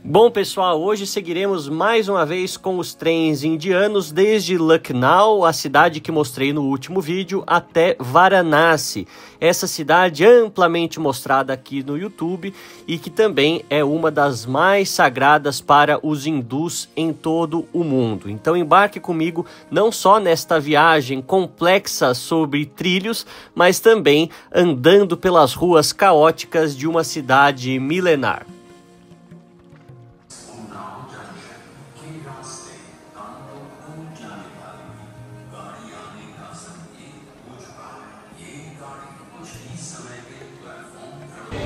Bom pessoal, hoje seguiremos mais uma vez com os trens indianos desde Lucknow, a cidade que mostrei no último vídeo, até Varanasi. Essa cidade amplamente mostrada aqui no YouTube e que também é uma das mais sagradas para os hindus em todo o mundo. Então embarque comigo não só nesta viagem complexa sobre trilhos, mas também andando pelas ruas caóticas de uma cidade milenar.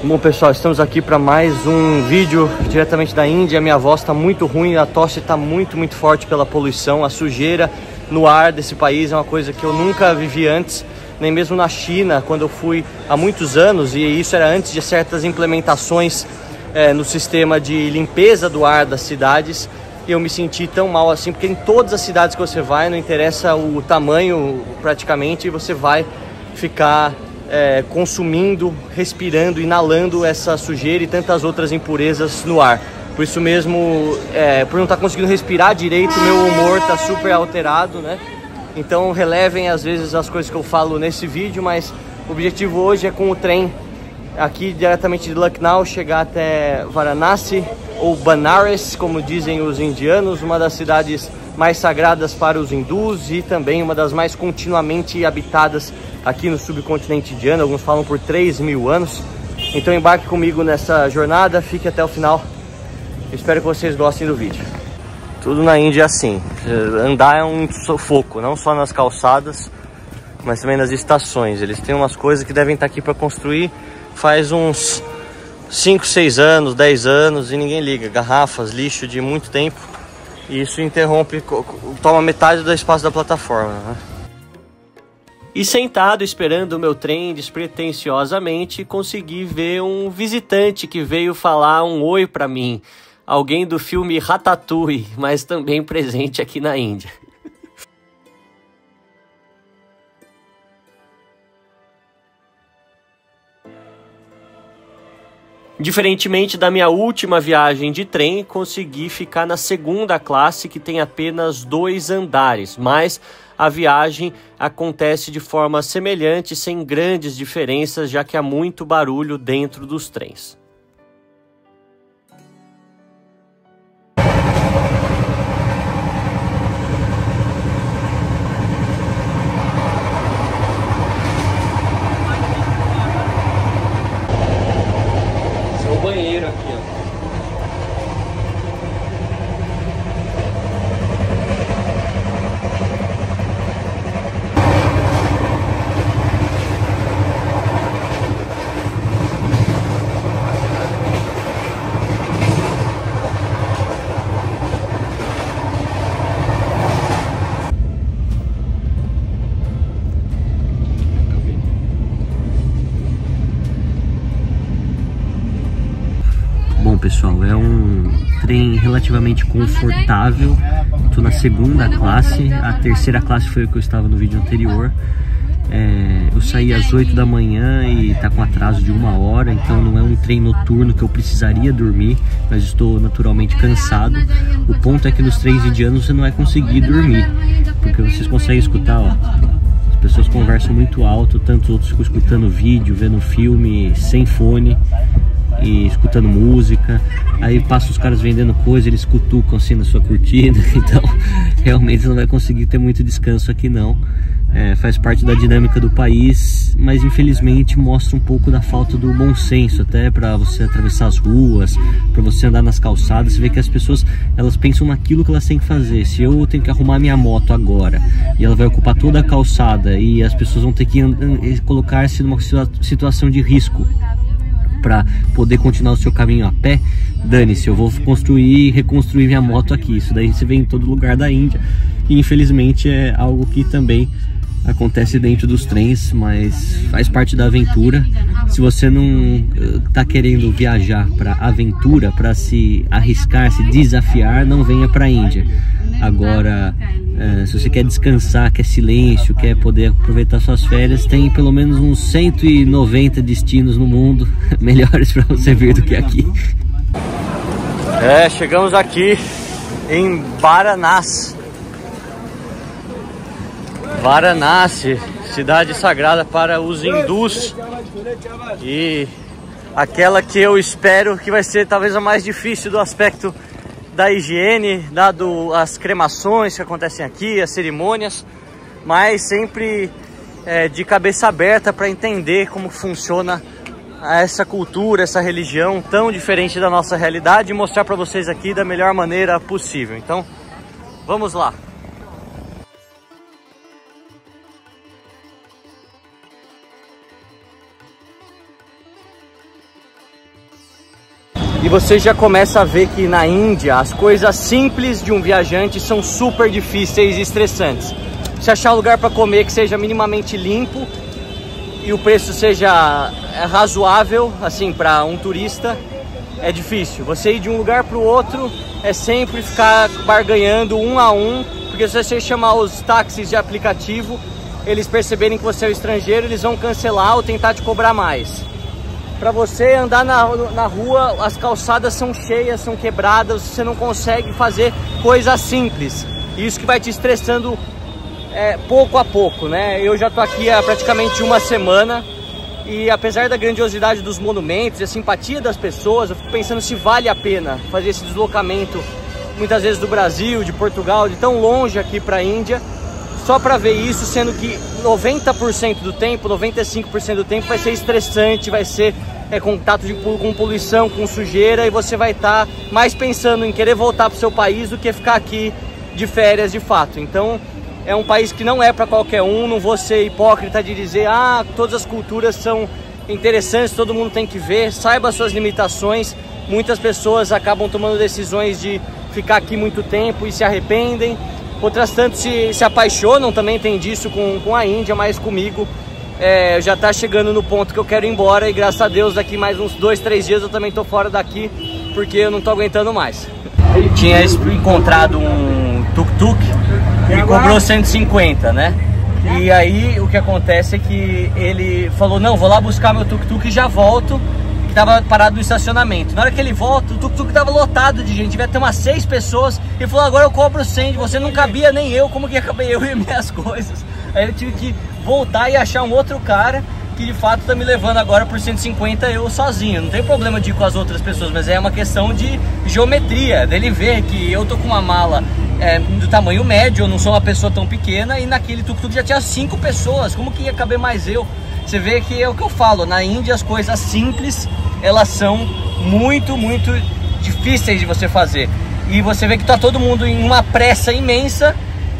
Bom pessoal, estamos aqui para mais um vídeo diretamente da Índia. Minha voz está muito ruim, a tosse está muito forte pela poluição. A sujeira no ar desse país é uma coisa que eu nunca vivi antes, nem mesmo na China, quando eu fui há muitos anos, e isso era antes de certas implementações no sistema de limpeza do ar das cidades. E eu me senti tão mal assim, porque em todas as cidades que você vai, não interessa o tamanho praticamente, você vai ficar consumindo, respirando, inalando essa sujeira e tantas outras impurezas no ar. Por isso mesmo, por não estar conseguindo respirar direito, meu humor está super alterado, né? Então relevem às vezes as coisas que eu falo nesse vídeo, mas o objetivo hoje é com o trem aqui diretamente de Lucknow chegar até Varanasi, ou Banaras, como dizem os indianos, uma das cidades mais sagradas para os hindus e também uma das mais continuamente habitadas aqui no subcontinente indiano. Alguns falam por 3.000 anos. Então embarque comigo nessa jornada, fique até o final. Espero que vocês gostem do vídeo. Tudo na Índia é assim, andar é um sufoco, não só nas calçadas, mas também nas estações. Eles têm umas coisas que devem estar aqui para construir faz uns 5, 6 anos, 10 anos e ninguém liga. Garrafas, lixo de muito tempo. E isso interrompe, toma metade do espaço da plataforma, né? E sentado esperando o meu trem despretensiosamente, consegui ver um visitante que veio falar um oi para mim. Alguém do filme Ratatouille, mas também presente aqui na Índia. Diferentemente da minha última viagem de trem, consegui ficar na segunda classe, que tem apenas 2 andares, mas a viagem acontece de forma semelhante, sem grandes diferenças, já que há muito barulho dentro dos trens. Banheiro aqui, ó. Bom pessoal, é um trem relativamente confortável. Estou na segunda classe, a terceira classe foi o que eu estava no vídeo anterior. Eu saí às 8 da manhã e está com atraso de 1 hora, então não é um trem noturno que eu precisaria dormir, mas estou naturalmente cansado. O ponto é que nos trens indianos você não vai conseguir dormir, porque vocês conseguem escutar, ó, as pessoas conversam muito alto, tantos outros ficam escutando vídeo, vendo filme sem fone e escutando música. Aí passa os caras vendendo coisa, eles cutucam assim na sua cortina. Então realmente você não vai conseguir ter muito descanso aqui não. Faz parte da dinâmica do país, mas infelizmente mostra um pouco da falta do bom senso, até para você atravessar as ruas, para você andar nas calçadas. Você vê que as pessoas, elas pensam naquilo que elas têm que fazer. Se eu tenho que arrumar minha moto agora e ela vai ocupar toda a calçada e as pessoas vão ter que colocar-se numa situação de risco para poder continuar o seu caminho a pé, dane-se, eu vou construir e reconstruir minha moto aqui. Isso daí você vê em todo lugar da Índia e infelizmente é algo que também acontece dentro dos trens, mas faz parte da aventura. Se você não está querendo viajar para aventura, para se arriscar, se desafiar, não venha para a Índia. Agora, se você quer descansar, quer silêncio, quer poder aproveitar suas férias, tem pelo menos uns 190 destinos no mundo melhores para você vir do que aqui. Chegamos aqui em Varanasi. Varanasi, cidade sagrada para os hindus, e aquela que eu espero que vai ser talvez a mais difícil do aspecto da higiene, dado as cremações que acontecem aqui, as cerimônias, mas sempre de cabeça aberta para entender como funciona essa cultura, essa religião tão diferente da nossa realidade, e mostrar para vocês aqui da melhor maneira possível. Então, vamos lá. E você já começa a ver que na Índia as coisas simples de um viajante são super difíceis e estressantes. Se achar um lugar para comer que seja minimamente limpo e o preço seja razoável, assim, para um turista, é difícil. Você ir de um lugar para o outro é sempre ficar barganhando um a um, porque se você chamar os táxis de aplicativo, eles perceberem que você é o estrangeiro, eles vão cancelar ou tentar te cobrar mais. Para você andar na rua, as calçadas são cheias, são quebradas, você não consegue fazer coisas simples. Isso que vai te estressando pouco a pouco, né? Eu já tô aqui há praticamente uma semana e apesar da grandiosidade dos monumentos e a simpatia das pessoas, eu fico pensando se vale a pena fazer esse deslocamento, muitas vezes do Brasil, de Portugal, de tão longe aqui para a Índia, só para ver isso, sendo que 90% do tempo, 95% do tempo vai ser estressante, vai ser contato com poluição, com sujeira, e você vai estar mais pensando em querer voltar para o seu país do que ficar aqui de férias de fato. Então é um país que não é para qualquer um, não vou ser hipócrita de dizer todas as culturas são interessantes, todo mundo tem que ver, saiba as suas limitações. Muitas pessoas acabam tomando decisões de ficar aqui muito tempo e se arrependem, outras tanto se apaixonam, também tem disso com a Índia, mas comigo já tá chegando no ponto que eu quero ir embora, e graças a Deus daqui mais uns 2, 3 dias eu também tô fora daqui, porque eu não tô aguentando mais. Ele tinha encontrado um tuk-tuk e cobrou 150, né? E aí o que acontece é que ele falou, não, vou lá buscar meu tuk-tuk e já volto, que tava parado no estacionamento. Na hora que ele volta, o tuk-tuk tava lotado de gente, devia ter umas 6 pessoas. Ele falou, agora eu cobro 100, você não cabia nem eu, como que ia caber eu e minhas coisas? Aí eu tive que voltar e achar um outro cara que de fato tá me levando agora por 150 eu sozinho. Não tem problema de ir com as outras pessoas, mas é uma questão de geometria, dele ver que eu tô com uma mala do tamanho médio, eu não sou uma pessoa tão pequena, e naquele tuk-tuk já tinha 5 pessoas, como que ia caber mais eu? Você vê que é o que eu falo, na Índia as coisas simples, elas são muito, muito difíceis de você fazer. E você vê que tá todo mundo em uma pressa imensa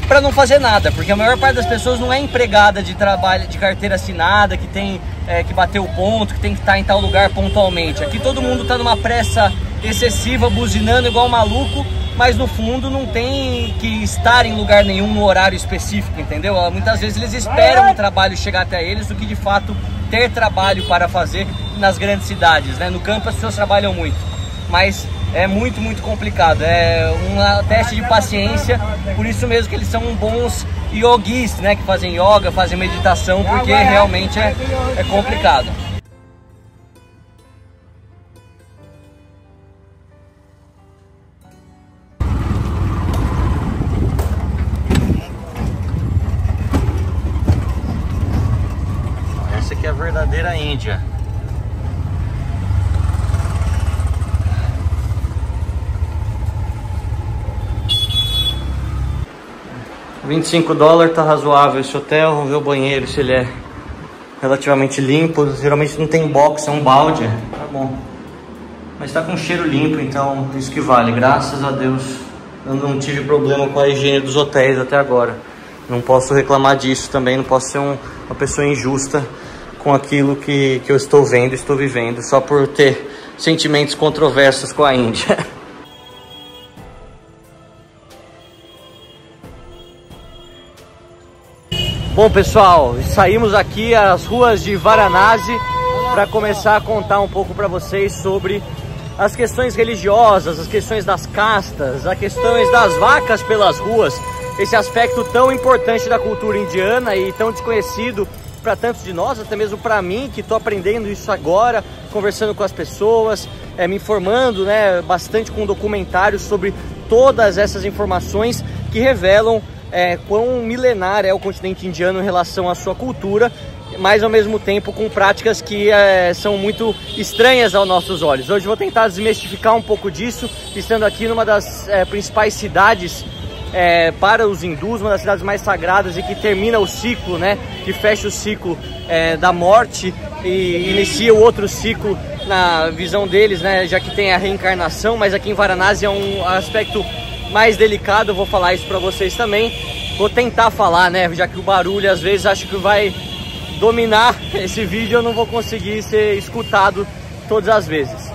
para não fazer nada, porque a maior parte das pessoas não é empregada de trabalho, de carteira assinada, que tem que bater o ponto, que tem que estar em tal lugar pontualmente. Aqui todo mundo tá numa pressa excessiva, buzinando igual maluco, mas no fundo não tem que estar em lugar nenhum no horário específico, entendeu? Muitas vezes eles esperam o trabalho chegar até eles do que de fato ter trabalho para fazer nas grandes cidades, né? No campo as pessoas trabalham muito, mas é muito, muito complicado, é um teste de paciência, por isso mesmo que eles são bons yogis, né? Que fazem yoga, fazem meditação, porque realmente é complicado. Essa aqui é a verdadeira Índia. $25 tá razoável esse hotel. Vamos ver o banheiro, se ele é relativamente limpo. Geralmente não tem box, é um balde. Tá bom. Mas tá com cheiro limpo, então isso que vale. Graças a Deus eu não tive problema com a higiene dos hotéis até agora. Não posso reclamar disso também, não posso ser uma pessoa injusta com aquilo que eu estou vendo, estou vivendo, só por ter sentimentos controversos com a Índia. Bom, pessoal, saímos aqui às ruas de Varanasi para começar a contar um pouco para vocês sobre as questões religiosas, as questões das castas, as questões das vacas pelas ruas, esse aspecto tão importante da cultura indiana e tão desconhecido para tantos de nós, até mesmo para mim, que estou aprendendo isso agora, conversando com as pessoas, me informando, né, bastante com documentários sobre todas essas informações que revelam quão milenar é o continente indiano em relação à sua cultura, mas ao mesmo tempo com práticas que são muito estranhas aos nossos olhos. Hoje vou tentar desmistificar um pouco disso, estando aqui numa das principais cidades para os hindus, uma das cidades mais sagradas e que termina o ciclo, né, que fecha o ciclo da morte e inicia o outro ciclo na visão deles, né, já que tem a reencarnação, mas aqui em Varanasi é um aspecto mais delicado. Eu vou falar isso para vocês também, vou tentar falar, né, já que o barulho às vezes acho que vai dominar esse vídeo, eu não vou conseguir ser escutado todas as vezes.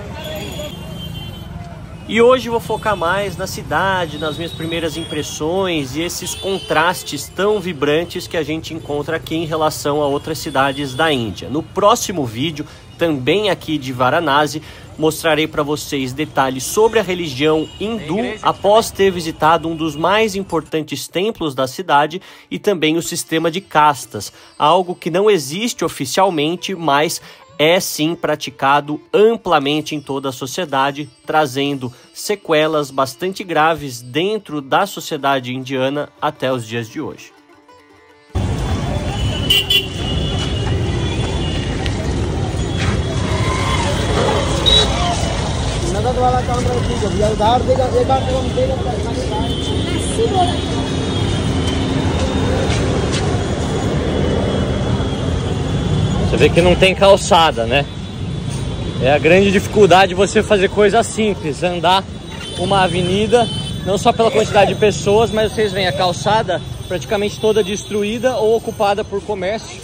E hoje vou focar mais na cidade, nas minhas primeiras impressões e esses contrastes tão vibrantes que a gente encontra aqui em relação a outras cidades da Índia. No próximo vídeo, também aqui de Varanasi, mostrarei para vocês detalhes sobre a religião hindu após ter visitado um dos mais importantes templos da cidade e também o sistema de castas, algo que não existe oficialmente, mas é sim praticado amplamente em toda a sociedade, trazendo sequelas bastante graves dentro da sociedade indiana até os dias de hoje. Você vê que não tem calçada, né? É a grande dificuldade de você fazer coisas simples, andar uma avenida, não só pela quantidade de pessoas, mas vocês veem a calçada praticamente toda destruída ou ocupada por comércio.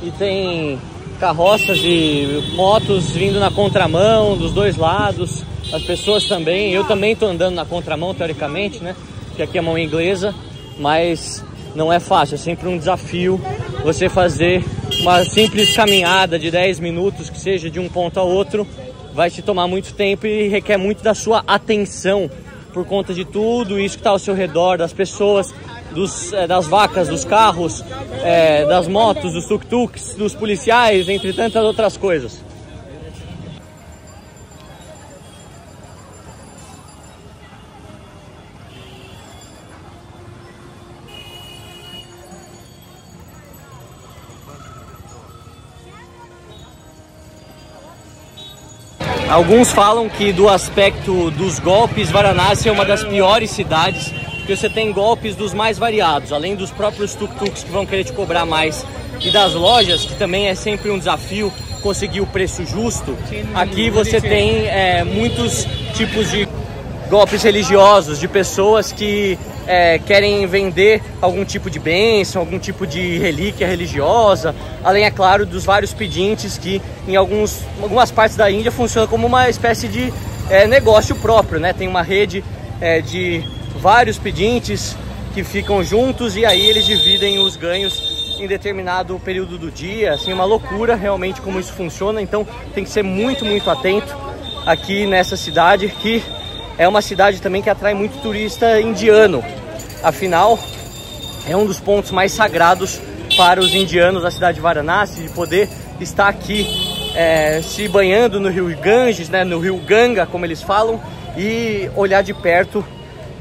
E tem carroças e motos vindo na contramão dos dois lados, as pessoas também. Eu também estou andando na contramão, teoricamente, né? Que aqui é mão inglesa, mas não é fácil, é sempre um desafio você fazer uma simples caminhada de 10 minutos, que seja de um ponto a outro, vai te tomar muito tempo e requer muito da sua atenção por conta de tudo isso que está ao seu redor, das pessoas, das vacas, dos carros, das motos, dos tuk-tuks, dos policiais, entre tantas outras coisas. Alguns falam que do aspecto dos golpes, Varanasi é uma das piores cidades, porque você tem golpes dos mais variados, além dos próprios tuk-tuks que vão querer te cobrar mais e das lojas, que também é sempre um desafio conseguir o preço justo. Aqui você tem muitos tipos de golpes religiosos, de pessoas que querem vender algum tipo de bênção, algum tipo de relíquia religiosa, além, é claro, dos vários pedintes que em algumas partes da Índia funciona como uma espécie de negócio próprio, né? Tem uma rede de vários pedintes que ficam juntos e aí eles dividem os ganhos em determinado período do dia. Assim, uma loucura realmente como isso funciona, então tem que ser muito, muito atento aqui nessa cidade, que é uma cidade também que atrai muito turista indiano. Afinal, é um dos pontos mais sagrados para os indianos da cidade de Varanasi, de poder estar aqui se banhando no rio Ganges, né, no rio Ganga, como eles falam, e olhar de perto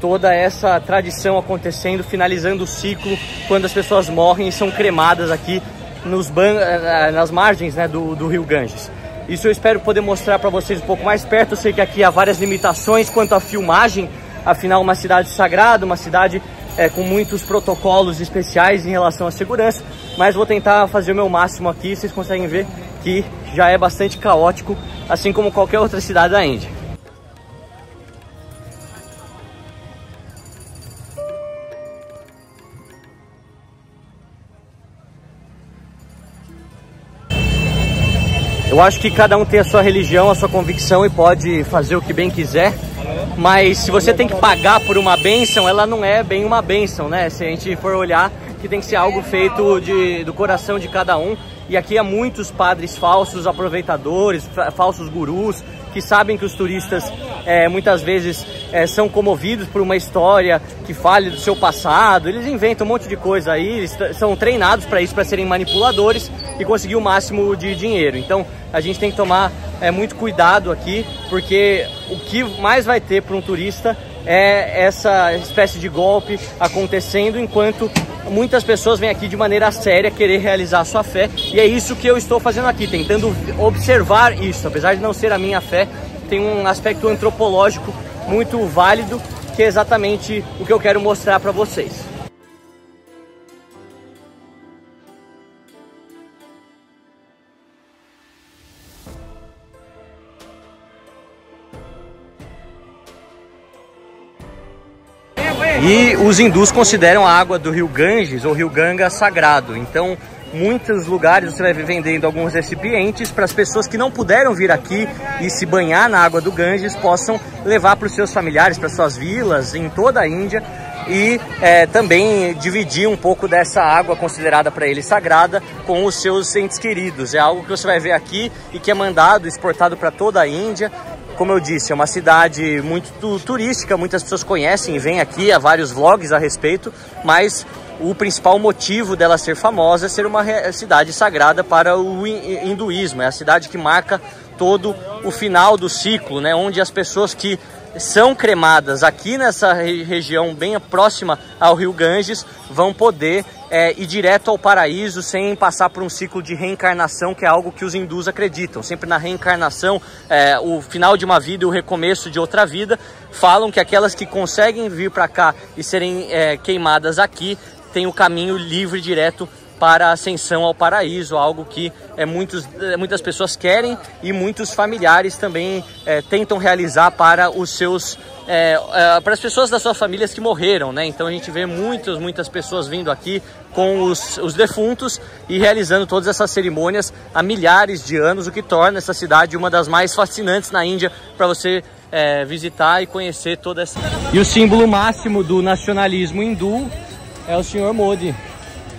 toda essa tradição acontecendo, finalizando o ciclo, quando as pessoas morrem e são cremadas aqui nas margens, né, do rio Ganges. Isso eu espero poder mostrar para vocês um pouco mais perto. Eu sei que aqui há várias limitações quanto à filmagem, afinal uma cidade sagrada, uma cidade com muitos protocolos especiais em relação à segurança, mas vou tentar fazer o meu máximo aqui. Vocês conseguem ver que já é bastante caótico, assim como qualquer outra cidade da Índia. Eu acho que cada um tem a sua religião, a sua convicção e pode fazer o que bem quiser, mas se você tem que pagar por uma bênção, ela não é bem uma bênção, né? Se a gente for olhar, que tem que ser algo feito do coração de cada um. E aqui há muitos padres falsos, aproveitadores, falsos gurus, que sabem que os turistas muitas vezes são comovidos por uma história que fale do seu passado. Eles inventam um monte de coisa aí, eles são treinados para isso, para serem manipuladores e conseguir o máximo de dinheiro. Então a gente tem que tomar muito cuidado aqui, porque o que mais vai ter para um turista é essa espécie de golpe acontecendo, enquanto muitas pessoas vêm aqui de maneira séria querer realizar a sua fé. E é isso que eu estou fazendo aqui, tentando observar isso. Apesar de não ser a minha fé, tem um aspecto antropológico muito válido, que é exatamente o que eu quero mostrar para vocês. E os hindus consideram a água do rio Ganges ou rio Ganga sagrado. Então, muitos lugares você vai vendendo alguns recipientes para as pessoas que não puderam vir aqui e se banhar na água do Ganges possam levar para os seus familiares, para suas vilas em toda a Índia, e também dividir um pouco dessa água considerada para eles sagrada com os seus entes queridos. É algo que você vai ver aqui e que é mandado, exportado para toda a Índia. Como eu disse, é uma cidade muito turística, muitas pessoas conhecem e vêm aqui, há vários vlogs a respeito, mas o principal motivo dela ser famosa é ser uma cidade sagrada para o hinduísmo. É a cidade que marca todo o final do ciclo, né? Onde as pessoas que são cremadas aqui nessa região bem próxima ao rio Ganges vão poder ir direto ao paraíso sem passar por um ciclo de reencarnação, que é algo que os hindus acreditam. Sempre na reencarnação, o final de uma vida e o recomeço de outra vida. Falam que aquelas que conseguem vir para cá e serem queimadas aqui têm o caminho livre direto para a ascensão ao paraíso, algo que muitas pessoas querem e muitos familiares também tentam realizar para os seus para as pessoas das suas famílias que morreram, né? Então a gente vê muitas pessoas vindo aqui com os defuntos e realizando todas essas cerimônias há milhares de anos, o que torna essa cidade uma das mais fascinantes na Índia para você visitar e conhecer toda essa. E o símbolo máximo do nacionalismo hindu é o Sr. Modi,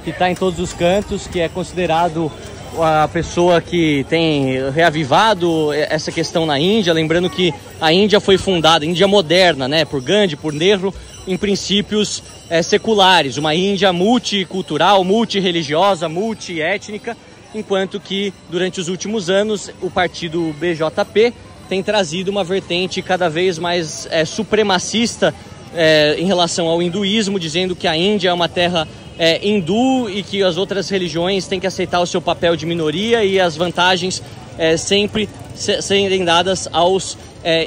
que está em todos os cantos, que é considerado a pessoa que tem reavivado essa questão na Índia. Lembrando que a Índia foi fundada, Índia moderna, né, por Gandhi, por Nehru, em princípios seculares, uma Índia multicultural, multireligiosa, multiétnica, enquanto que durante os últimos anos o partido BJP tem trazido uma vertente cada vez mais supremacista em relação ao hinduísmo, dizendo que a Índia é uma terra hindu e que as outras religiões têm que aceitar o seu papel de minoria e as vantagens sempre serem dadas aos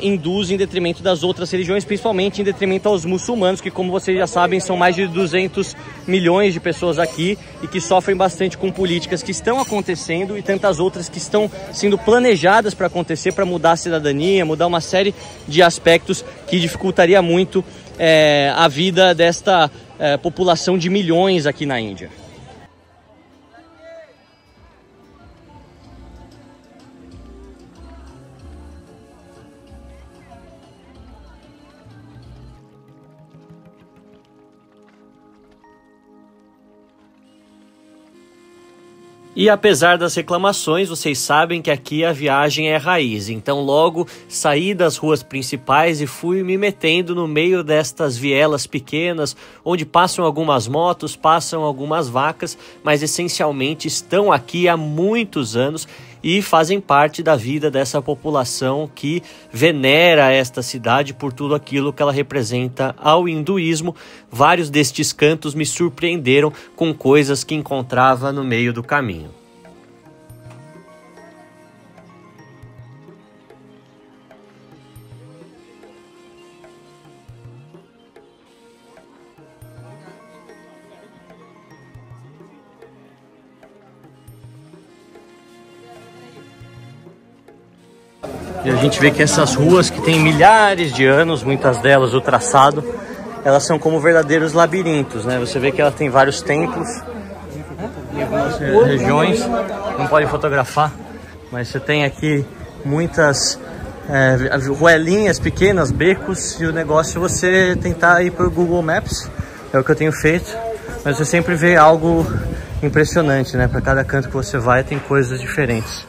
hindus em detrimento das outras religiões, principalmente em detrimento aos muçulmanos, que, como vocês já sabem, são mais de 200 milhões de pessoas aqui e que sofrem bastante com políticas que estão acontecendo e tantas outras que estão sendo planejadas para acontecer, para mudar a cidadania, mudar uma série de aspectos que dificultaria muito a vida desta população de milhões aqui na Índia. E apesar das reclamações, vocês sabem que aqui a viagem é raiz. Então logo saí das ruas principais e fui me metendo no meio destas vielas pequenas, onde passam algumas motos, passam algumas vacas, mas essencialmente estão aqui há muitos anos e fazem parte da vida dessa população que venera esta cidade por tudo aquilo que ela representa ao hinduísmo. Vários destes cantos me surpreenderam com coisas que encontrava no meio do caminho. E a gente vê que essas ruas que têm milhares de anos, muitas delas o traçado, elas são como verdadeiros labirintos, né? Você vê que ela tem vários templos em algumas regiões, não pode fotografar, mas você tem aqui muitas ruelinhas pequenas, becos, e o negócio é você tentar ir por Google Maps, é o que eu tenho feito, mas você sempre vê algo impressionante, né? Para cada canto que você vai tem coisas diferentes.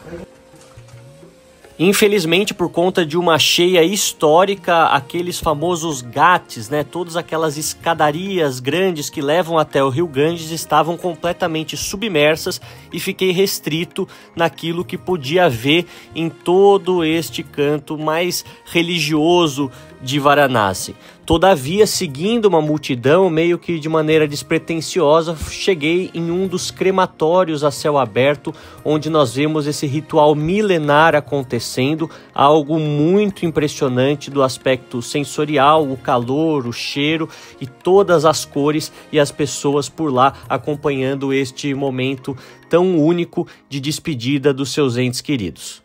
Infelizmente, por conta de uma cheia histórica, aqueles famosos ghats, né, todas aquelas escadarias grandes que levam até o rio Ganges estavam completamente submersas e fiquei restrito naquilo que podia ver em todo este canto mais religioso de Varanasi. Todavia, seguindo uma multidão, meio que de maneira despretensiosa, cheguei em um dos crematórios a céu aberto, onde nós vemos esse ritual milenar acontecendo, algo muito impressionante do aspecto sensorial, o calor, o cheiro e todas as cores, e as pessoas por lá acompanhando este momento tão único de despedida dos seus entes queridos.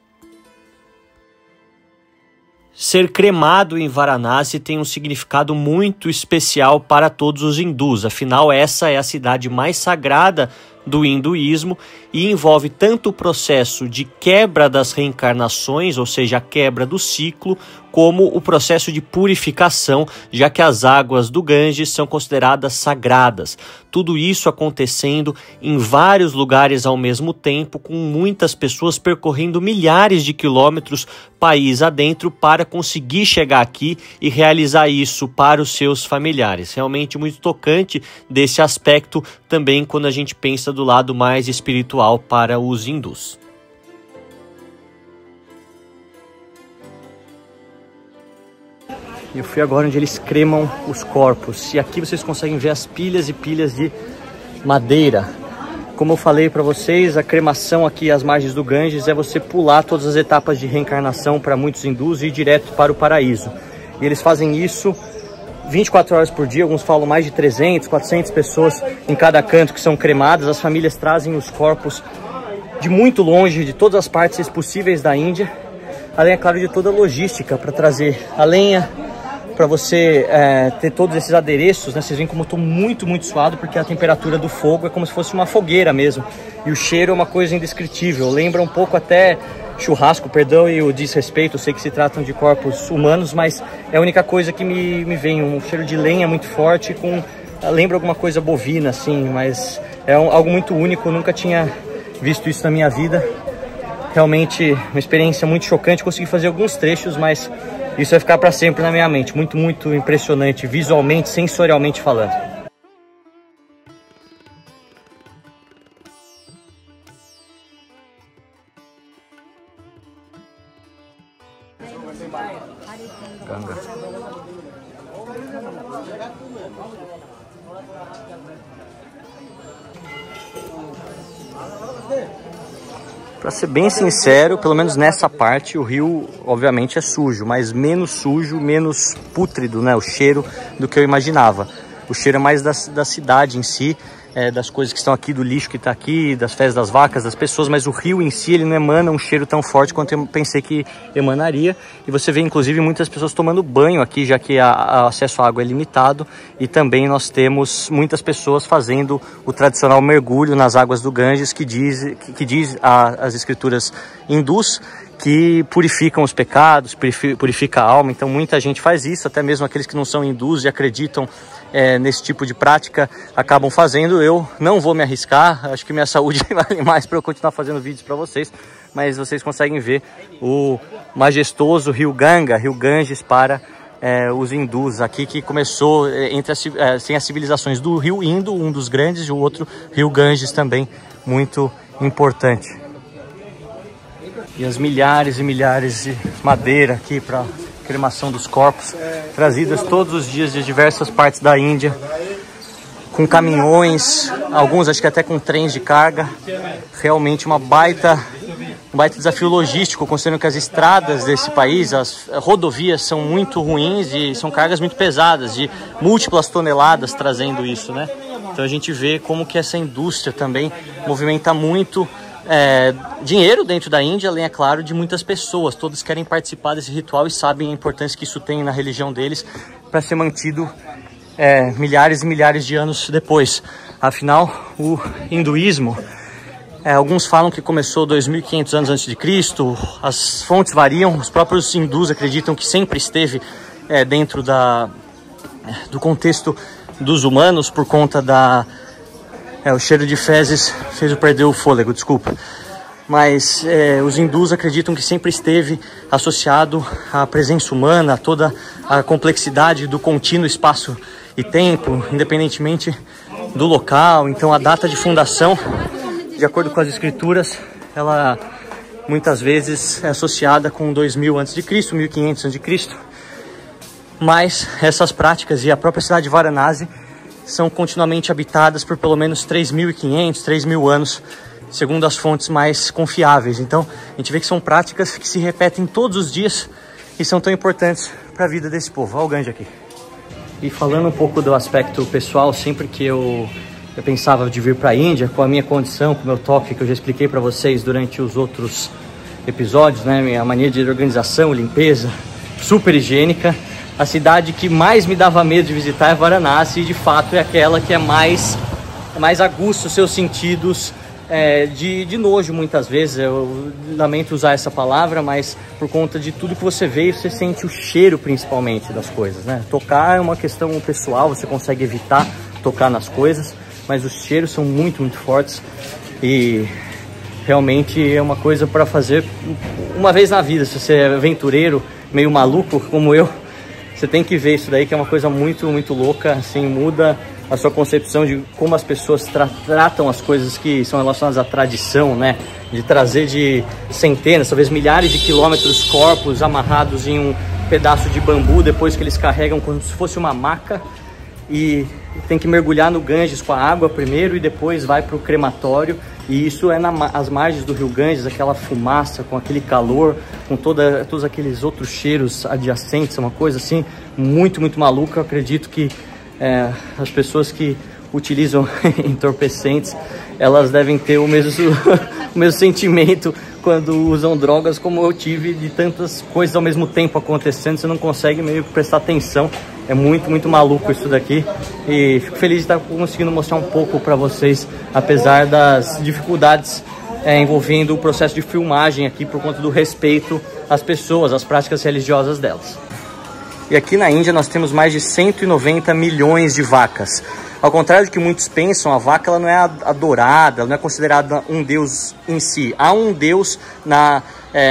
Ser cremado em Varanasi tem um significado muito especial para todos os hindus, afinal essa é a cidade mais sagrada do hinduísmo e envolve tanto o processo de quebra das reencarnações, ou seja, a quebra do ciclo, como o processo de purificação, já que as águas do Ganges são consideradas sagradas. Tudo isso acontecendo em vários lugares ao mesmo tempo, com muitas pessoas percorrendo milhares de quilômetros país adentro para conseguir chegar aqui e realizar isso para os seus familiares. Realmente muito tocante desse aspecto também quando a gente pensa do lado mais espiritual para os hindus. Eu fui agora onde eles cremam os corpos e aqui vocês conseguem ver as pilhas e pilhas de madeira. Como eu falei para vocês, a cremação aqui às margens do Ganges é você pular todas as etapas de reencarnação para muitos hindus e ir direto para o paraíso. E eles fazem isso 24 horas por dia, alguns falam mais de 300, 400 pessoas em cada canto que são cremadas. As famílias trazem os corpos de muito longe, de todas as partes possíveis da Índia, além, é claro, de toda a logística para trazer a lenha, para você ter todos esses adereços, né? Vocês veem como eu estou muito suado, porque a temperatura do fogo é como se fosse uma fogueira mesmo. E o cheiro é uma coisa indescritível, lembra um pouco até churrasco, perdão e o desrespeito, eu sei que se tratam de corpos humanos, mas é a única coisa que me vem, um cheiro de lenha muito forte, lembra alguma coisa bovina assim, mas é algo muito único, eu nunca tinha visto isso na minha vida. Realmente uma experiência muito chocante, consegui fazer alguns trechos, mas isso vai ficar para sempre na minha mente, muito impressionante, visualmente, sensorialmente falando. Ganga. Para ser bem sincero, pelo menos nessa parte, o rio obviamente é sujo, mas menos sujo, menos pútrido, né, o cheiro do que eu imaginava. O cheiro é mais da cidade em si, das coisas que estão aqui, do lixo que está aqui, das fezes das vacas, das pessoas, mas o rio em si, ele não emana um cheiro tão forte quanto eu pensei que emanaria. E você vê, inclusive, muitas pessoas tomando banho aqui, já que o acesso à água é limitado. E também nós temos muitas pessoas fazendo o tradicional mergulho nas águas do Ganges, que diz as escrituras hindus, que purificam os pecados, purifica a alma. Então muita gente faz isso, até mesmo aqueles que não são hindus e acreditam nesse tipo de prática acabam fazendo. Eu não vou me arriscar, acho que minha saúde vale mais para eu continuar fazendo vídeos para vocês, mas vocês conseguem ver o majestoso rio Ganga, rio Ganges para os hindus aqui, que começou sem as civilizações do rio Indo, um dos grandes, e o outro rio Ganges também, muito importante. E as milhares e milhares de madeira aqui para cremação dos corpos, trazidas todos os dias de diversas partes da Índia, com caminhões, alguns acho que até com trens de carga. Realmente um baita desafio logístico, considerando que as estradas desse país, as rodovias são muito ruins e são cargas muito pesadas, de múltiplas toneladas trazendo isso, né? Então a gente vê como que essa indústria também movimenta muito dinheiro dentro da Índia, além, é claro, de muitas pessoas. Todos querem participar desse ritual e sabem a importância que isso tem na religião deles para ser mantido milhares e milhares de anos depois. Afinal, o hinduísmo, alguns falam que começou 2.500 anos antes de Cristo, as fontes variam, os próprios hindus acreditam que sempre esteve dentro do contexto dos humanos por conta o cheiro de fezes fez eu perder o fôlego, desculpa. mas os hindus acreditam que sempre esteve associado à presença humana, a toda a complexidade do contínuo espaço e tempo, independentemente do local. Então a data de fundação, de acordo com as escrituras, ela muitas vezes é associada com 2000 a.C., 1500 a.C., mas essas práticas e a própria cidade de Varanasi são continuamente habitadas por pelo menos 3.500, 3.000 anos, segundo as fontes mais confiáveis. Então a gente vê que são práticas que se repetem todos os dias e são tão importantes para a vida desse povo. Olha o Ganges aqui. E falando um pouco do aspecto pessoal, sempre que eu pensava de vir para a Índia, com a minha condição, com o meu toque, que eu já expliquei para vocês durante os outros episódios, né? Minha mania de organização, limpeza, super higiênica. A cidade que mais me dava medo de visitar é Varanasi, e de fato é aquela que é mais aguça os seus sentidos de nojo muitas vezes. Eu lamento usar essa palavra, mas por conta de tudo que você vê, você sente o cheiro principalmente das coisas, né? Tocar é uma questão pessoal, você consegue evitar tocar nas coisas, mas os cheiros são muito, muito fortes e realmente é uma coisa para fazer uma vez na vida. Se você é aventureiro, meio maluco como eu, você tem que ver isso daí, que é uma coisa muito, muito louca, assim, muda a sua concepção de como as pessoas tratam as coisas que são relacionadas à tradição, né? De trazer de centenas, talvez milhares de quilômetros corpos amarrados em um pedaço de bambu, depois que eles carregam como se fosse uma maca, e tem que mergulhar no Ganges com a água primeiro e depois vai para o crematório. E isso é nas margens do rio Ganges, aquela fumaça, com aquele calor, com todos aqueles outros cheiros adjacentes, uma coisa assim muito, muito maluca. Eu acredito que as pessoas que utilizam entorpecentes, elas devem ter o mesmo sentimento quando usam drogas, como eu tive, de tantas coisas ao mesmo tempo acontecendo, você não consegue meio que prestar atenção. É muito, muito maluco isso daqui, e fico feliz de estar conseguindo mostrar um pouco para vocês, apesar das dificuldades envolvendo o processo de filmagem aqui, por conta do respeito às pessoas, às práticas religiosas delas. E aqui na Índia nós temos mais de 190 milhões de vacas. Ao contrário do que muitos pensam, a vaca ela não é adorada, ela não é considerada um deus em si. Há um deus na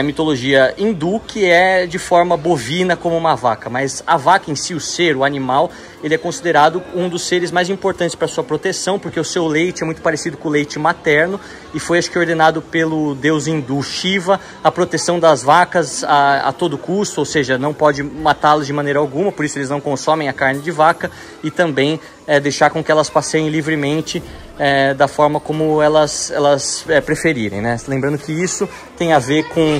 mitologia hindu que é de forma bovina como uma vaca, mas a vaca em si, o ser, o animal, ele é considerado um dos seres mais importantes para sua proteção, porque o seu leite é muito parecido com o leite materno, e foi, acho que, ordenado pelo deus hindu Shiva a proteção das vacas a todo custo, ou seja, não pode matá-las de maneira alguma, por isso eles não consomem a carne de vaca, e também deixar com que elas passeiem livremente da forma como elas preferirem, né? Lembrando que isso tem a ver com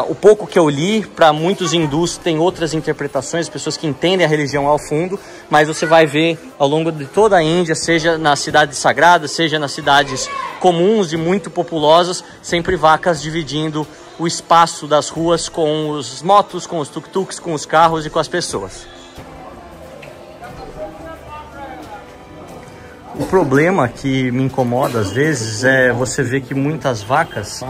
o pouco que eu li. Para muitos hindus tem outras interpretações, pessoas que entendem a religião ao fundo, mas você vai ver ao longo de toda a Índia, seja nas cidades sagradas, seja nas cidades comuns e muito populosas, sempre vacas dividindo o espaço das ruas com os motos, com os tuk-tuks, com os carros e com as pessoas. O problema que me incomoda às vezes é você ver que muitas vacas,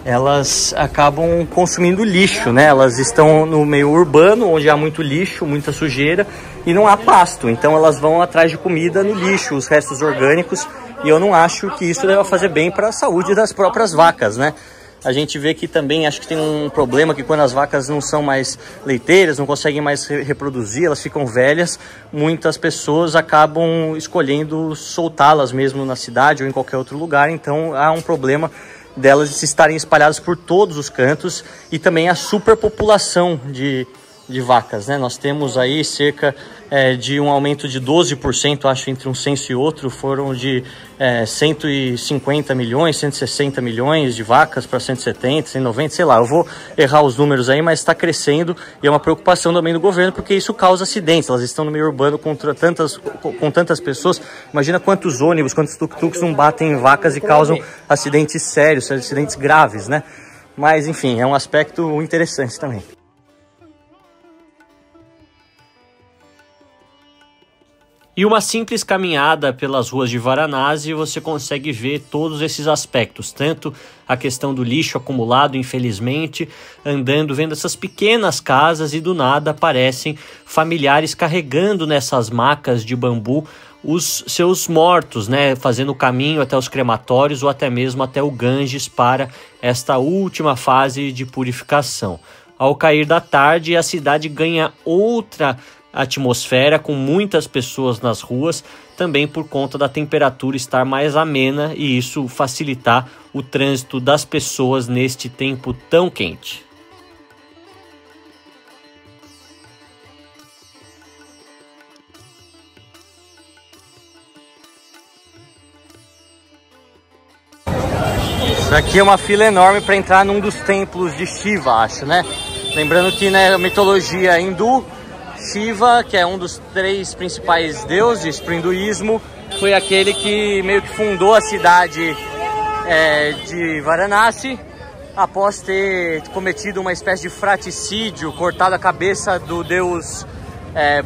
elas acabam consumindo lixo, né? Elas estão no meio urbano, onde há muito lixo, muita sujeira, e não há pasto. Então elas vão atrás de comida no lixo, os restos orgânicos, e eu não acho que isso deva fazer bem para a saúde das próprias vacas, né? A gente vê que também, acho que tem um problema que quando as vacas não são mais leiteiras, não conseguem mais reproduzir, elas ficam velhas, muitas pessoas acabam escolhendo soltá-las mesmo na cidade ou em qualquer outro lugar. Então há um problema delas estarem espalhadas por todos os cantos, e também a superpopulação de vacas, né? Nós temos aí cerca de um aumento de 12%, acho, entre um censo e outro. Foram de 150 milhões, 160 milhões de vacas para 170, 190, sei lá, eu vou errar os números aí, mas está crescendo, e é uma preocupação também do governo, porque isso causa acidentes. Elas estão no meio urbano com tantas pessoas. Imagina quantos ônibus, quantos tuk-tuks não batem em vacas e causam acidentes sérios, acidentes graves, né? Mas enfim, é um aspecto interessante também. E uma simples caminhada pelas ruas de Varanasi, você consegue ver todos esses aspectos, tanto a questão do lixo acumulado, infelizmente, andando, vendo essas pequenas casas, e do nada aparecem familiares carregando nessas macas de bambu os seus mortos, né, fazendo o caminho até os crematórios ou até mesmo até o Ganges para esta última fase de purificação. Ao cair da tarde, a cidade ganha outra atmosfera, com muitas pessoas nas ruas, também por conta da temperatura estar mais amena e isso facilitar o trânsito das pessoas neste tempo tão quente. Isso aqui é uma fila enorme para entrar num dos templos de Shiva, acho, né? Lembrando que na mitologia hindu, Shiva, que é um dos 3 principais deuses para o hinduísmo, foi aquele que meio que fundou a cidade de Varanasi, após ter cometido uma espécie de fratricídio, cortado a cabeça do deus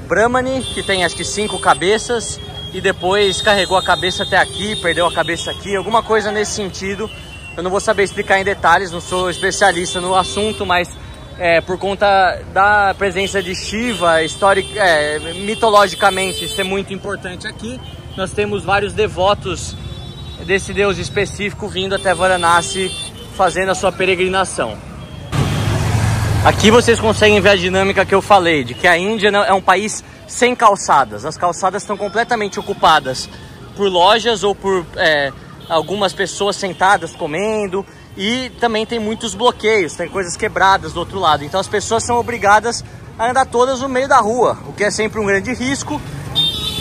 Brahmani, que tem acho que 5 cabeças, e depois carregou a cabeça até aqui, perdeu a cabeça aqui, alguma coisa nesse sentido. Eu não vou saber explicar em detalhes, não sou especialista no assunto, mas por conta da presença de Shiva, mitologicamente ser muito importante aqui, nós temos vários devotos desse deus específico vindo até Varanasi fazendo a sua peregrinação. Aqui vocês conseguem ver a dinâmica que eu falei, de que a Índia é um país sem calçadas. As calçadas estão completamente ocupadas por lojas ou por algumas pessoas sentadas comendo, e também tem muitos bloqueios, tem coisas quebradas do outro lado. Então as pessoas são obrigadas a andar todas no meio da rua, o que é sempre um grande risco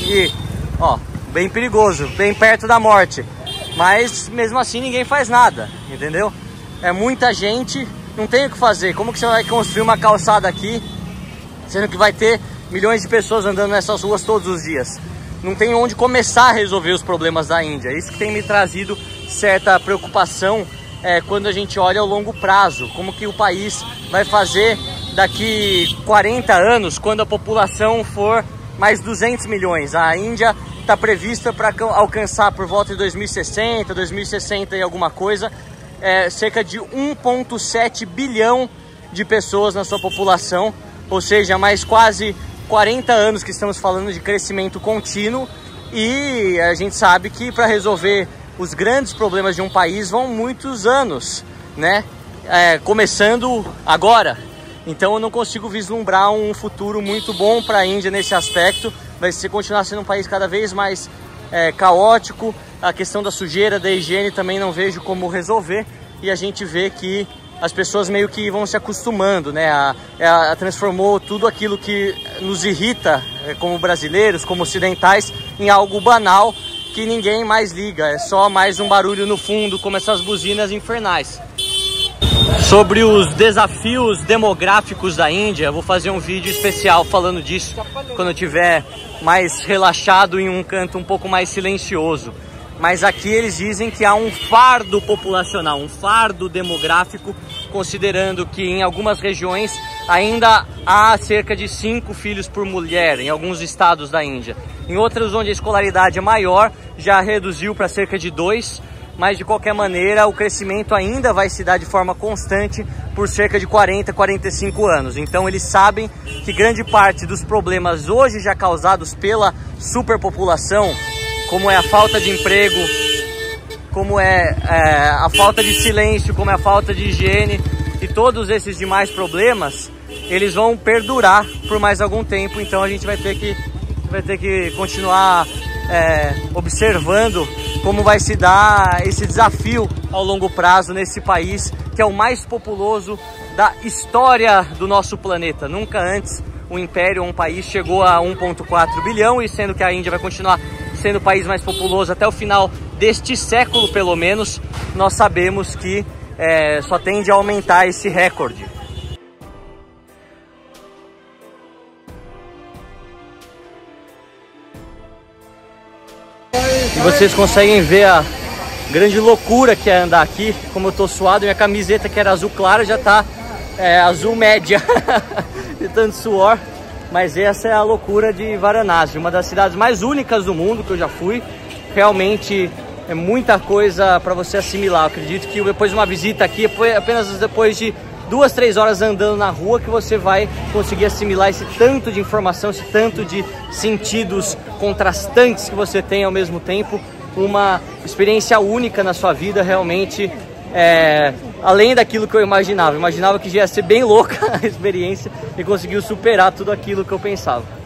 e, bem perigoso, bem perto da morte. Mas mesmo assim ninguém faz nada, entendeu? É muita gente, não tem o que fazer. Como que você vai construir uma calçada aqui, sendo que vai ter milhões de pessoas andando nessas ruas todos os dias? Não tem onde começar a resolver os problemas da Índia. Isso que tem me trazido certa preocupação quando a gente olha ao longo prazo. Como que o país vai fazer daqui 40 anos, quando a população for mais 200 milhões. A Índia está prevista para alcançar por volta de 2060 e alguma coisa, cerca de 1,7 bilhão de pessoas na sua população. Ou seja, mais quase 40 anos que estamos falando de crescimento contínuo, e a gente sabe que para resolver os grandes problemas de um país vão muitos anos, né? Começando agora. Então eu não consigo vislumbrar um futuro muito bom para a Índia nesse aspecto. Vai continuar sendo um país cada vez mais caótico. A questão da sujeira, da higiene também não vejo como resolver, e a gente vê que as pessoas meio que vão se acostumando, né? Transformou tudo aquilo que nos irrita como brasileiros, como ocidentais, em algo banal que ninguém mais liga. É só mais um barulho no fundo, como essas buzinas infernais. Sobre os desafios demográficos da Índia, eu vou fazer um vídeo especial falando disso quando eu estiver mais relaxado em um canto um pouco mais silencioso. Mas aqui eles dizem que há um fardo populacional, um fardo demográfico, considerando que em algumas regiões ainda há cerca de 5 filhos por mulher, em alguns estados da Índia. Em outros, onde a escolaridade é maior, já reduziu para cerca de 2, mas de qualquer maneira o crescimento ainda vai se dar de forma constante por cerca de 40, 45 anos. Então eles sabem que grande parte dos problemas hoje já causados pela superpopulação, como é a falta de emprego, como é a falta de silêncio, como é a falta de higiene e todos esses demais problemas, eles vão perdurar por mais algum tempo. Então a gente vai ter que continuar observando como vai se dar esse desafio ao longo prazo nesse país, que é o mais populoso da história do nosso planeta. Nunca antes um império ou um país chegou a 1,4 bilhão, e sendo que a Índia vai continuar sendo o país mais populoso até o final deste século, pelo menos, nós sabemos que só tende a aumentar esse recorde. E vocês conseguem ver a grande loucura que é andar aqui. Como eu tô suado, minha camiseta, que era azul claro, já tá azul média de tanto suor. Mas essa é a loucura de Varanasi, uma das cidades mais únicas do mundo que eu já fui. Realmente é muita coisa para você assimilar. Eu acredito que depois de uma visita aqui, apenas depois de 2, 3 horas andando na rua que você vai conseguir assimilar esse tanto de informação, esse tanto de sentidos contrastantes que você tem ao mesmo tempo. Uma experiência única na sua vida, realmente, além daquilo que eu imaginava. Eu imaginava que já ia ser bem louca a experiência e conseguiu superar tudo aquilo que eu pensava.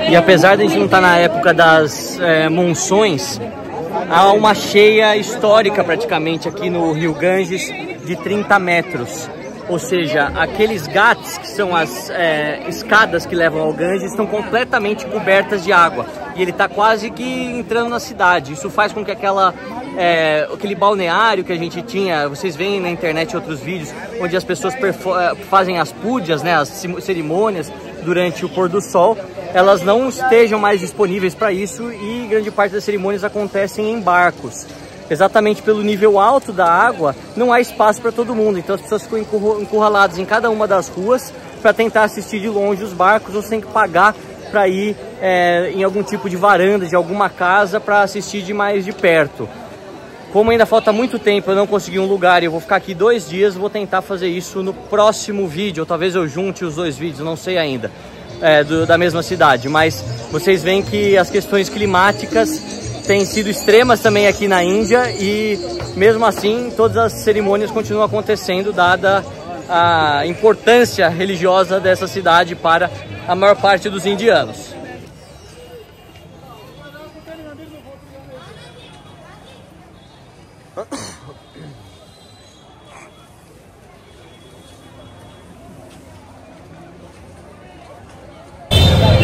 E apesar de a gente não estar na época das monções, há uma cheia histórica praticamente aqui no Rio Ganges de 30 metros. Ou seja, aqueles ghats, que são as escadas que levam ao Ganges, estão completamente cobertas de água. E ele está quase que entrando na cidade. Isso faz com que aquele balneário que a gente tinha, vocês veem na internet outros vídeos, onde as pessoas fazem as púdias, né, as cerimônias durante o pôr do sol, elas não estejam mais disponíveis para isso e grande parte das cerimônias acontecem em barcos. Exatamente pelo nível alto da água, não há espaço para todo mundo, então as pessoas ficam encurraladas em cada uma das ruas para tentar assistir de longe os barcos, ou você tem que pagar para ir em algum tipo de varanda de alguma casa para assistir de mais de perto. Como ainda falta muito tempo, eu não consegui um lugar e eu vou ficar aqui 2 dias, vou tentar fazer isso no próximo vídeo, ou talvez eu junte os 2 vídeos, não sei ainda, da mesma cidade. Mas vocês veem que as questões climáticas têm sido extremas também aqui na Índia e mesmo assim todas as cerimônias continuam acontecendo, dada a importância religiosa dessa cidade para a maior parte dos indianos.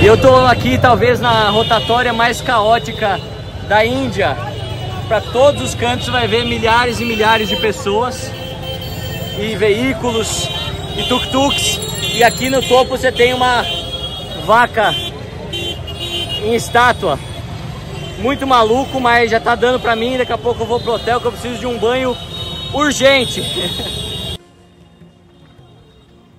E eu tô aqui talvez na rotatória mais caótica da Índia. Para todos os cantos vai ver milhares e milhares de pessoas e veículos e tuk-tuks. E aqui no topo você tem uma vaca em estátua. Muito maluco, mas já tá dando pra mim. Daqui a pouco eu vou pro hotel que eu preciso de um banho urgente.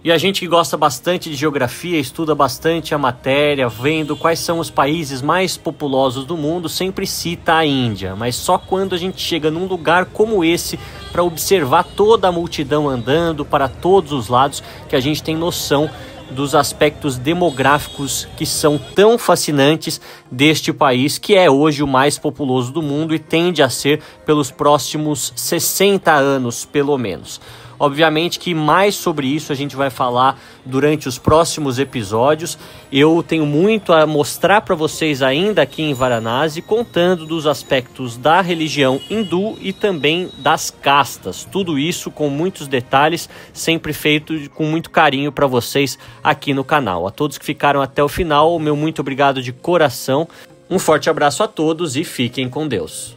E a gente que gosta bastante de geografia, estuda bastante a matéria, vendo quais são os países mais populosos do mundo, sempre cita a Índia. Mas só quando a gente chega num lugar como esse, para observar toda a multidão andando para todos os lados, que a gente tem noção dos aspectos demográficos que são tão fascinantes deste país, que é hoje o mais populoso do mundo e tende a ser pelos próximos 60 anos, pelo menos. Obviamente que mais sobre isso a gente vai falar durante os próximos episódios. Eu tenho muito a mostrar para vocês ainda aqui em Varanasi, contando dos aspectos da religião hindu e também das castas. Tudo isso com muitos detalhes, sempre feito com muito carinho para vocês aqui no canal. A todos que ficaram até o final, o meu muito obrigado de coração. Um forte abraço a todos e fiquem com Deus.